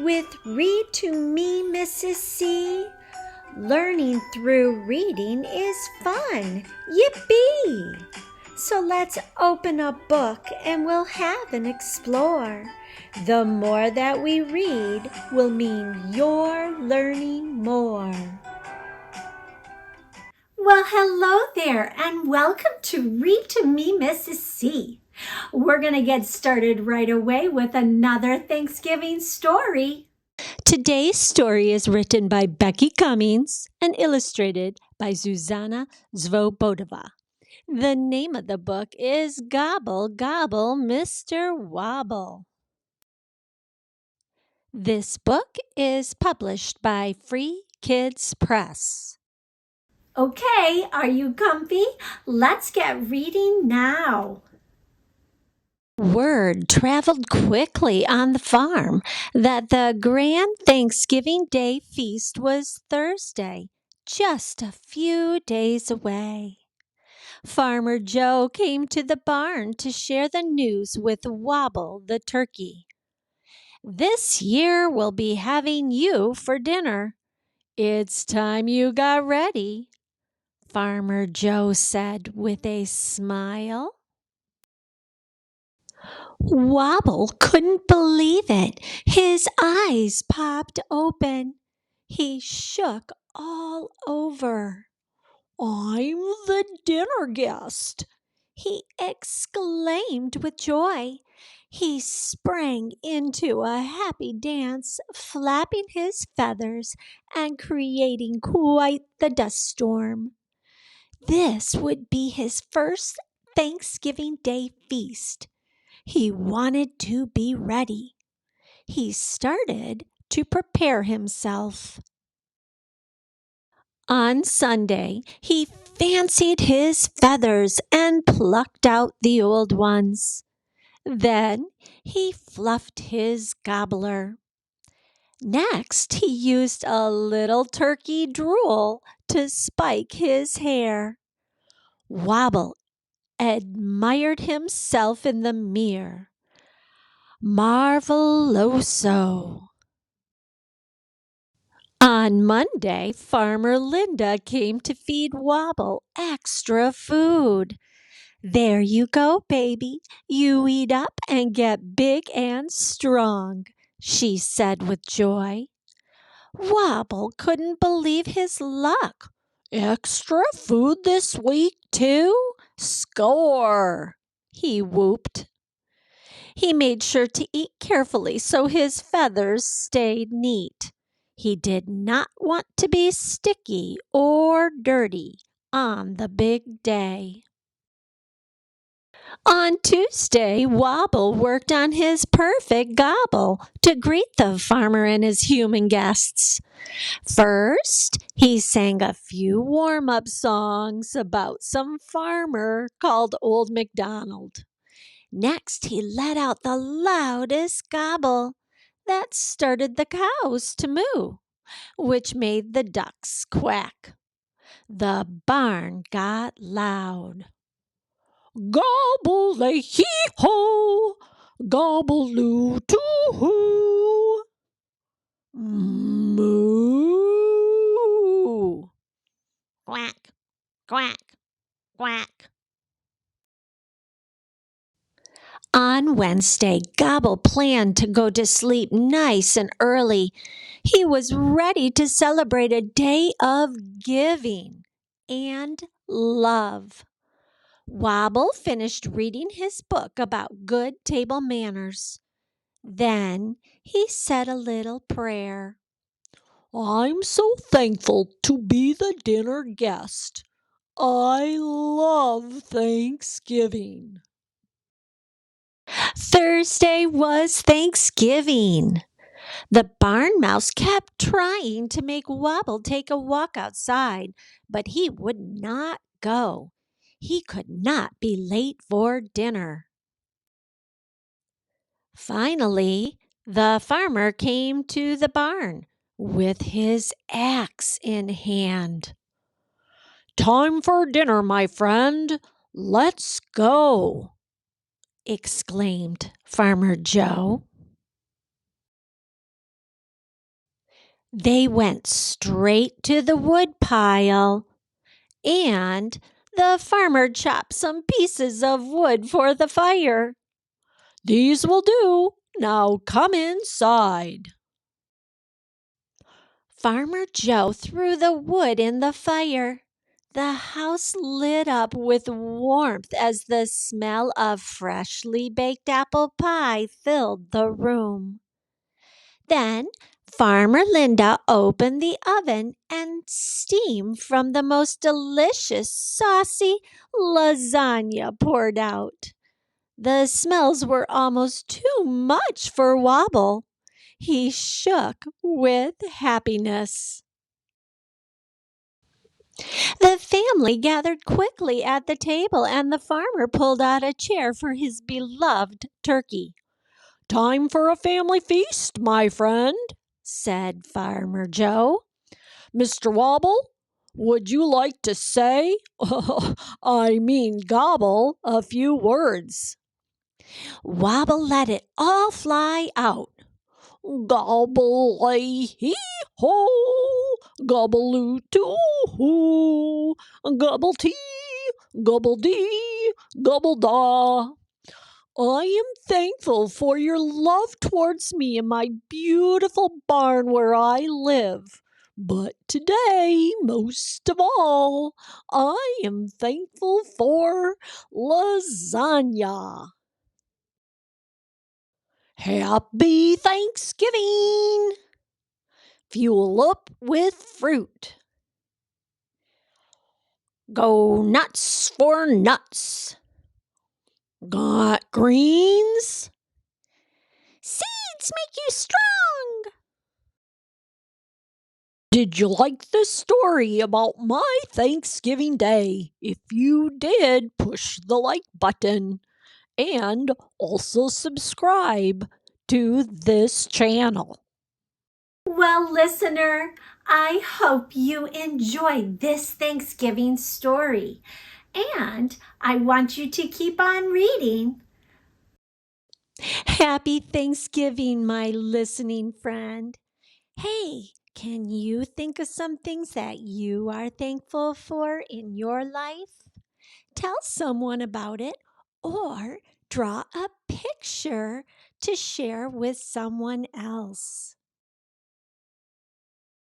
with Read to Me, Mrs. C. Learning through reading is fun. Yippee! So let's open a book and we'll have an explore. The more that we read will mean you're learning more. Well, hello there and welcome to Read to Me, Mrs. C. We're going to get started right away with another Thanksgiving story. Today's story is written by Becky Cummings and illustrated by Zuzanna Svoboodova. The name of the book is Gobble, Gobble, Mr. Wobble. This book is published by Free Kids Press. Okay, are you comfy? Let's get reading now. Word traveled quickly on the farm that the grand Thanksgiving Day feast was Thursday, just a few days away. Farmer Joe came to the barn to share the news with Wobble the turkey. "This year we'll be having you for dinner. It's time you got ready," Farmer Joe said with a smile. Wobble couldn't believe it. His eyes popped open. He shook all over. "I'm the dinner guest," he exclaimed with joy. He sprang into a happy dance, flapping his feathers and creating quite the dust storm. This would be his first Thanksgiving Day feast. He wanted to be ready. He started to prepare himself. On Sunday, he fancied his feathers and plucked out the old ones. Then he fluffed his gobbler. Next, he used a little turkey drool to spike his hair. Wobble admired himself in the mirror. Marveloso. On Monday, Farmer Linda came to feed Wobble extra food. "There you go, baby. You eat up and get big and strong," she said with joy. Wobble couldn't believe his luck. "Extra food this week, too? Score!" he whooped. He made sure to eat carefully so his feathers stayed neat. He did not want to be sticky or dirty on the big day. On Tuesday, Wobble worked on his perfect gobble to greet the farmer and his human guests. First, he sang a few warm-up songs about some farmer called Old MacDonald. Next, he let out the loudest gobble. That started the cows to moo, which made the ducks quack. The barn got loud. "Gobble-a-hee-ho, gobble-oo-too-hoo, moo, quack, quack, quack." On Wednesday, Gobble planned to go to sleep nice and early. He was ready to celebrate a day of giving and love. Wobble finished reading his book about good table manners. Then he said a little prayer. "I'm so thankful to be the dinner guest. I love Thanksgiving." Thursday was Thanksgiving. The barn mouse kept trying to make Wobble take a walk outside, but he would not go. He could not be late for dinner. Finally, the farmer came to the barn with his axe in hand. "Time for dinner, my friend. Let's go," exclaimed Farmer Joe. They went straight to the wood pile, and the farmer chopped some pieces of wood for the fire. "These will do. Now come inside." Farmer Joe threw the wood in the fire. The house lit up with warmth as the smell of freshly baked apple pie filled the room. Then Farmer Linda opened the oven and steam from the most delicious saucy lasagna poured out. The smells were almost too much for Wobble. He shook with happiness. The family gathered quickly at the table, and the farmer pulled out a chair for his beloved turkey. "Time for a family feast, my friend," said Farmer Joe. "Mr. Wobble, would you like to say, I mean gobble, a few words?" Wobble let it all fly out. "Gobble lay hee ho, gobble too hoo, gobble tea, gobble dee, gobble da. I am thankful for your love towards me in my beautiful barn where I live. But today, most of all, I am thankful for lasagna. Happy Thanksgiving! Fuel up with fruit. Go nuts for nuts. Got greens? Seeds make you strong. Did you like the story about my Thanksgiving Day? If you did, push the like button and also subscribe to this channel. Well, listener, I hope you enjoyed this Thanksgiving story. And I want you to keep on reading. Happy Thanksgiving, my listening friend. Hey, can you think of some things that you are thankful for in your life? Tell someone about it or draw a picture to share with someone else.